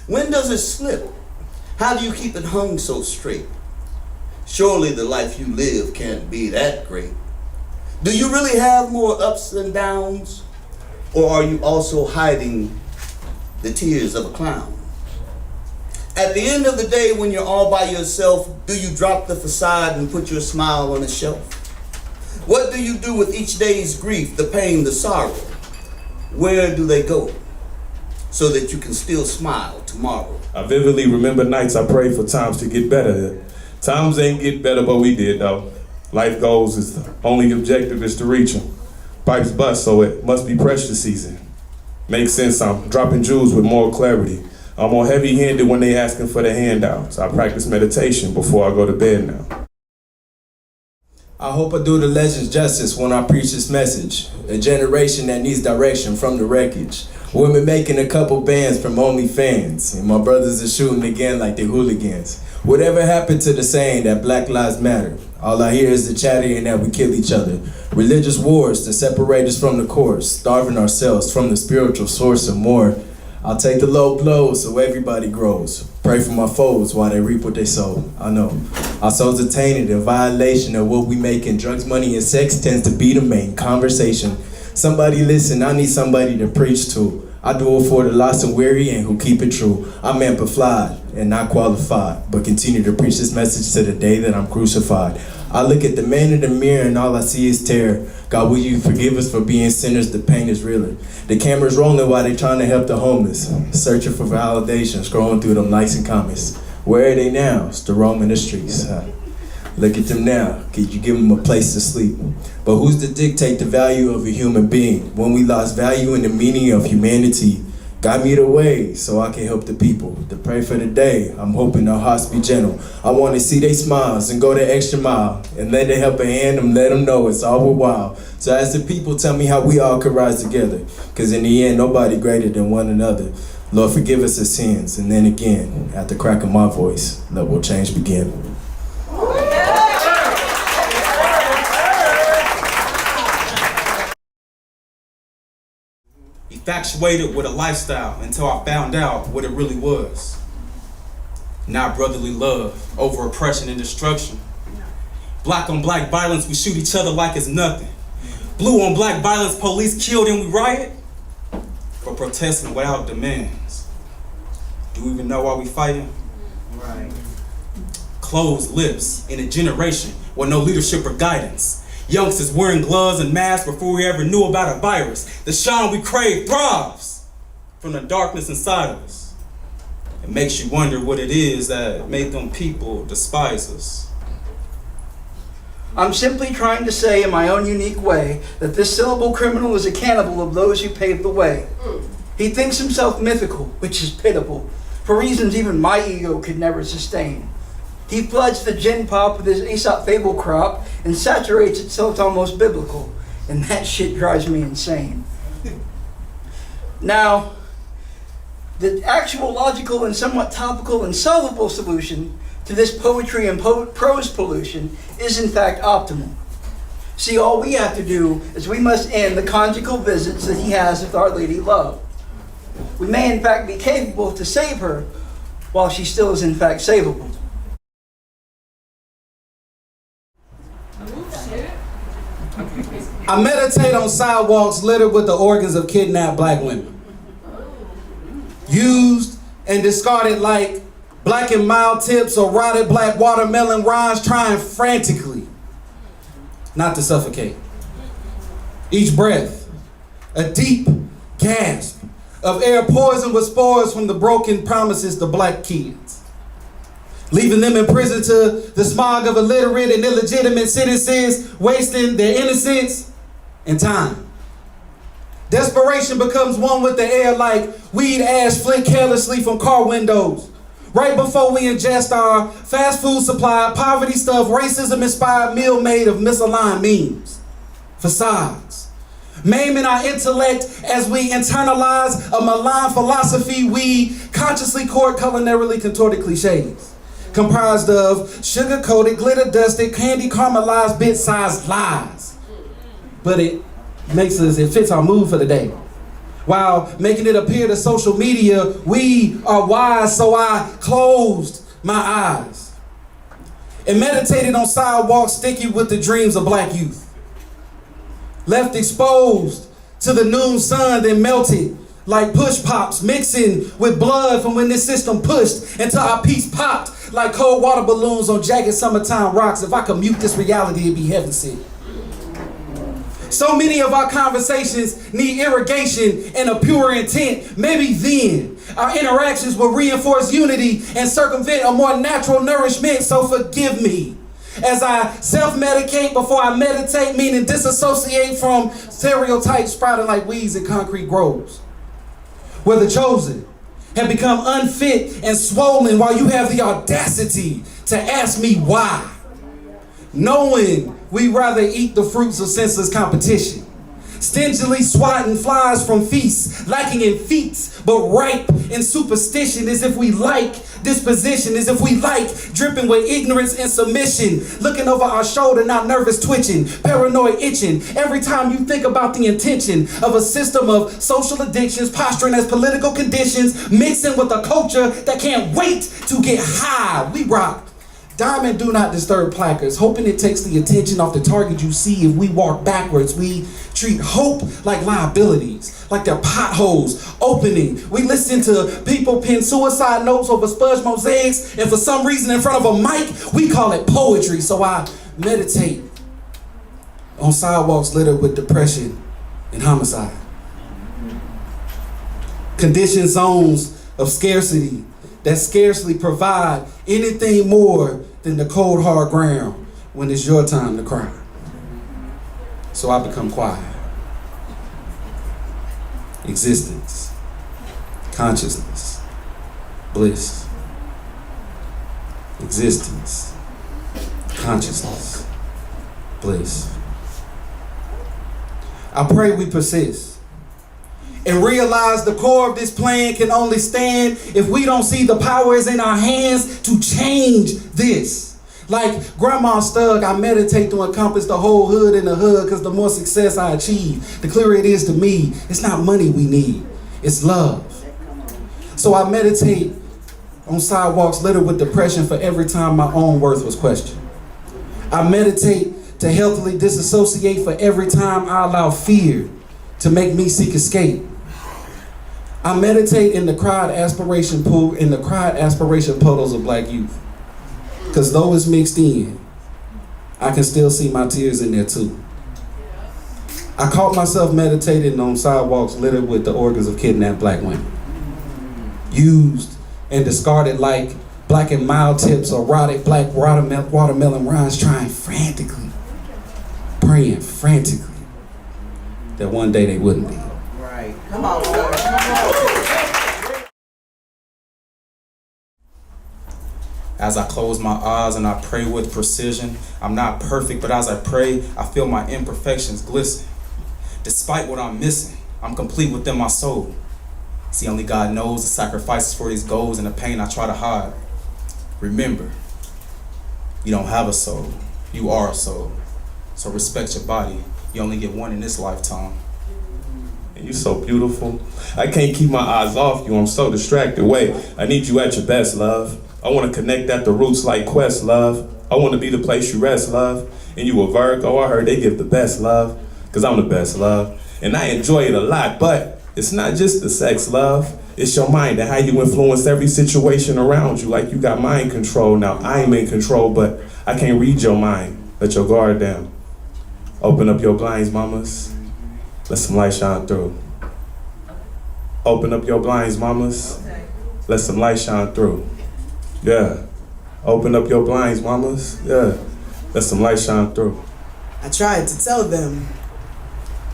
When does it slip? How do you keep it hung so straight? Surely the life you live can't be that great. Do you really have more ups and downs? Or are you also hiding the tears of a clown? At the end of the day, when you're all by yourself, do you drop the facade and put your smile on a shelf? What do you do with each day's grief, the pain, the sorrow? Where do they go so that you can still smile tomorrow? I vividly remember nights I prayed for times to get better. Times ain't get better, but we did though. Life goals is the only objective is to reach them. Pipes bust, so it must be pressure season. Makes sense, I'm dropping jewels with more clarity. I'm more heavy-handed when they asking for the handouts. I practice meditation before I go to bed now. I hope I do the legends justice when I preach this message. A generation that needs direction from the wreckage. Women making a couple bands from OnlyFans. And my brothers are shooting again like they hooligans. Whatever happened to the saying that Black Lives Matter? All I hear is the chatter and that we kill each other. Religious wars to separate us from the course. Starving ourselves from the spiritual source and more. I'll take the low blows so everybody grows. Pray for my foes while they reap what they sow. I know. Our souls are tainted in violation of what we make, and drugs, money, and sex tends to be the main conversation. Somebody listen, I need somebody to preach to. I do it for the lost and weary and who keep it true. I'm amplified and not qualified, but continue to preach this message to the day that I'm crucified. I look at the man in the mirror and all I see is terror. God, will you forgive us for being sinners? The pain is realer. The camera's rolling while they trying to help the homeless. Searching for validation, scrolling through them likes and comments. Where are they now? It's the roaming the streets. Look at them now. Could you give them a place to sleep? But who's to dictate the value of a human being? When we lost value in the meaning of humanity, got me the way so I can help the people. To pray for the day, I'm hoping their hearts be gentle. I want to see they smiles and go the extra mile. And let a helping hand them, let them know it's all worthwhile. So as the people, tell me how we all could rise together. Cause in the end, nobody greater than one another. Lord, forgive us our sins. And then again, at the crack of my voice, let will change begin. Infatuated with a lifestyle until I found out what it really was. Not brotherly love over oppression and destruction. Black on black violence, we shoot each other like it's nothing. Blue on black violence, police killed and we riot for protesting without demands. Do we even know why we fighting? Right. Closed lips in a generation with no leadership or guidance. Youngsters wearing gloves and masks before we ever knew about a virus. The shine we crave thrives from the darkness inside of us. It makes you wonder what it is that made them people despise us. I'm simply trying to say in my own unique way that this syllable criminal is a cannibal of those who paved the way. He thinks himself mythical, which is pitiable, for reasons even my ego could never sustain. He floods the gin pop with his Aesop fable crop and saturates it so it's almost biblical. And that shit drives me insane. Now, the actual logical and somewhat topical and solvable solution to this poetry and prose pollution is in fact optimal. See, all we have to do is we must end the conjugal visits that he has with Our Lady Love. We may in fact be capable to save her while she still is in fact savable. I meditate on sidewalks littered with the organs of kidnapped black women. Used and discarded like black and mild tips or rotted black watermelon rinds, trying frantically not to suffocate. Each breath, a deep gasp of air poisoned with spores from the broken promises to black kids, leaving them in prison to the smog of illiterate and illegitimate citizens, wasting their innocence and time. Desperation becomes one with the air like weed ash flick carelessly from car windows. Right before we ingest our fast food supply, poverty stuff, racism-inspired meal made of misaligned memes, facades, maiming our intellect as we internalize a malign philosophy we consciously court culinarily contorted cliches, comprised of sugar-coated, glitter-dusted, candy caramelized, bit-sized lies. But it fits our mood for the day. while making it appear to social media we are wise, so I closed my eyes and meditated on sidewalks sticky with the dreams of black youth. Left exposed to the noon sun, then melted like push pops, mixing with blood from when this system pushed until our peace popped like cold water balloons on jagged summertime rocks. If I could mute this reality, it'd be heaven sent. So many of our conversations need irrigation and a pure intent. Maybe then our interactions will reinforce unity and circumvent a more natural nourishment. So forgive me as I self-medicate before I meditate, meaning disassociate from stereotypes sprouting like weeds in concrete groves, where the chosen have become unfit and swollen while you have the audacity to ask me why, knowing we rather eat the fruits of senseless competition, stingily swatting flies from feasts, lacking in feats, but ripe in superstition, as if we like disposition, as if we like dripping with ignorance and submission, looking over our shoulder, not nervous twitching, paranoid itching, every time you think about the intention of a system of social addictions, posturing as political conditions, mixing with a culture that can't wait to get high. We rock diamond do not disturb placards, hoping it takes the attention off the target you see. If we walk backwards, we treat hope like liabilities, like they're potholes opening. We listen to people pen suicide notes over spudge mosaics, and for some reason in front of a mic, we call it poetry. So I meditate on sidewalks littered with depression and homicide. Conditioned zones of scarcity that scarcely provide anything more than the cold hard ground when it's your time to cry. So I become quiet. Existence, consciousness, bliss. Existence, consciousness, bliss. I pray we persist and realize the core of this plan can only stand if we don't see the power is in our hands to change this. Like Grandma Stug, I meditate to encompass the whole hood in the hood, because the more success I achieve, the clearer it is to me, it's not money we need, it's love. So I meditate on sidewalks littered with depression for every time my own worth was questioned. I meditate to healthily disassociate for every time I allow fear to make me seek escape. I meditate in the cried aspiration pool, in the cried aspiration puddles of black youth. Because though it's mixed in, I can still see my tears in there too. I caught myself meditating on sidewalks littered with the organs of kidnapped black women, used and discarded like black and mild tips or rotted black watermelon rinds, trying frantically, praying frantically that one day they wouldn't be. Right. Come on, Lord. Come on. As I close my eyes and I pray with precision, I'm not perfect, but as I pray, I feel my imperfections glisten. Despite what I'm missing, I'm complete within my soul. See, only God knows the sacrifices for these goals and the pain I try to hide. Remember, you don't have a soul, you are a soul. So respect your body. You only get one in this lifetime. And you're so beautiful. I can't keep my eyes off you. I'm so distracted. Wait, I need you at your best, love. I want to connect at the roots like Quest, love. I want to be the place you rest, love. And you a Virgo, I heard they give the best, love. Because I'm the best, love. And I enjoy it a lot, but it's not just the sex, love. It's your mind and how you influence every situation around you. Like you got mind control. Now I'm in control, but I can't read your mind. Let your guard down. Open up your blinds, mamas. Let some light shine through. Open up your blinds, mamas. Let some light shine through. Yeah. Open up your blinds, mamas. Yeah. Let some light shine through. I tried to tell them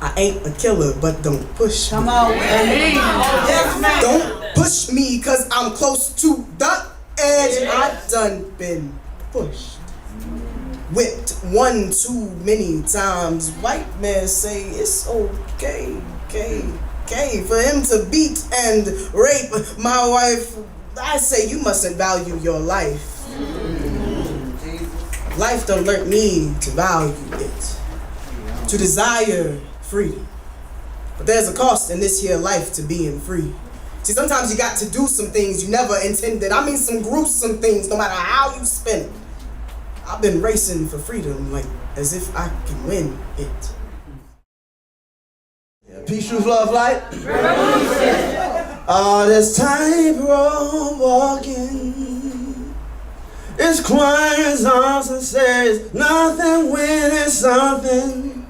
I ain't a killer, but don't push me. Come on, yes, Don't push me, cause I'm close to the edge. I've done been pushed. Whipped one too many times. White men say it's okay for him to beat and rape my wife. I say you mustn't value your life. Life done learned me to value it, to desire freedom, But there's a cost in this here life to being free. See, sometimes you got to do some things you never intended. I mean, some gruesome things, no matter how you spin it. I've been racing for freedom, like as if I can win it. Yeah, peace, truth, love, light. All this tightrope walking, it's quiet as arms and says nothing when it's something.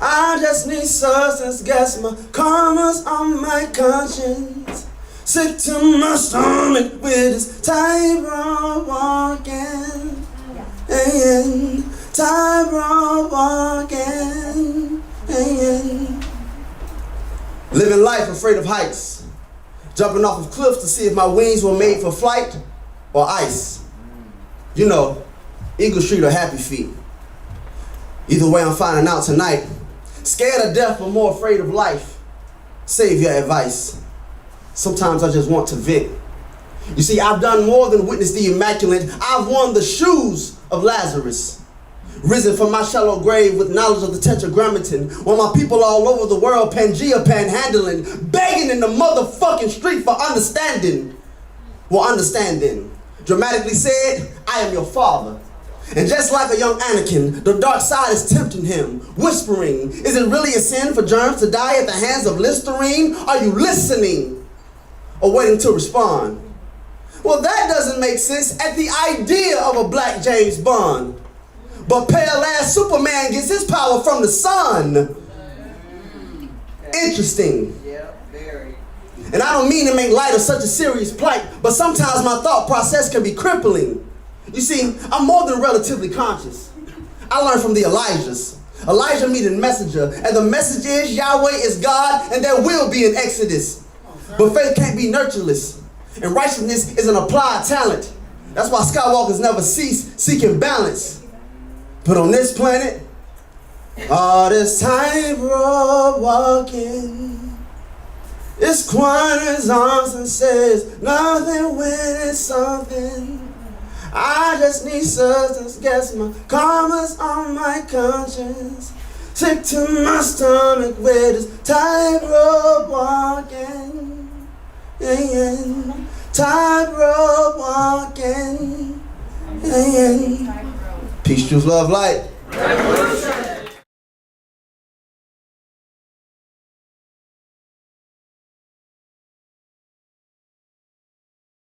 I just need substance, guess my karma's on my conscience. Sick to my stomach with this tightrope walking, and tightrope walking, and living life afraid of heights, jumping off of cliffs to see if my wings were made for flight or ice. You know, Eagle Street or Happy Feet. Either way, I'm finding out tonight. Scared of death but more afraid of life. Save your advice. Sometimes I just want to vent. You see, I've done more than witness the immaculate. I've worn the shoes of Lazarus. Risen from my shallow grave with knowledge of the tetragrammaton, while my people all over the world Pangea panhandling, begging in the motherfucking street for understanding. Well, understanding. Dramatically said, I am your father. And just like a young Anakin, the dark side is tempting him, whispering, is it really a sin for germs to die at the hands of Listerine? Are you listening? Or waiting to respond? Well, that doesn't make sense at the idea of a black James Bond. But pale-ass Superman gets his power from the sun. Interesting. And I don't mean to make light of such a serious plight, but sometimes my thought process can be crippling. You see, I'm more than relatively conscious. I learned from the Elijahs. Elijah meeting messenger, and the message is Yahweh is God, and there will be an exodus. But faith can't be nurtureless, and righteousness is an applied talent. That's why Skywalkers never cease seeking balance. But on this planet, all this tightrope walking, it's quiet as arms and says nothing when it's something. I just need substance, guess my karma's on my conscience. Sick to my stomach with this tightrope walking, tightrope walking, Peace, truth, love, light.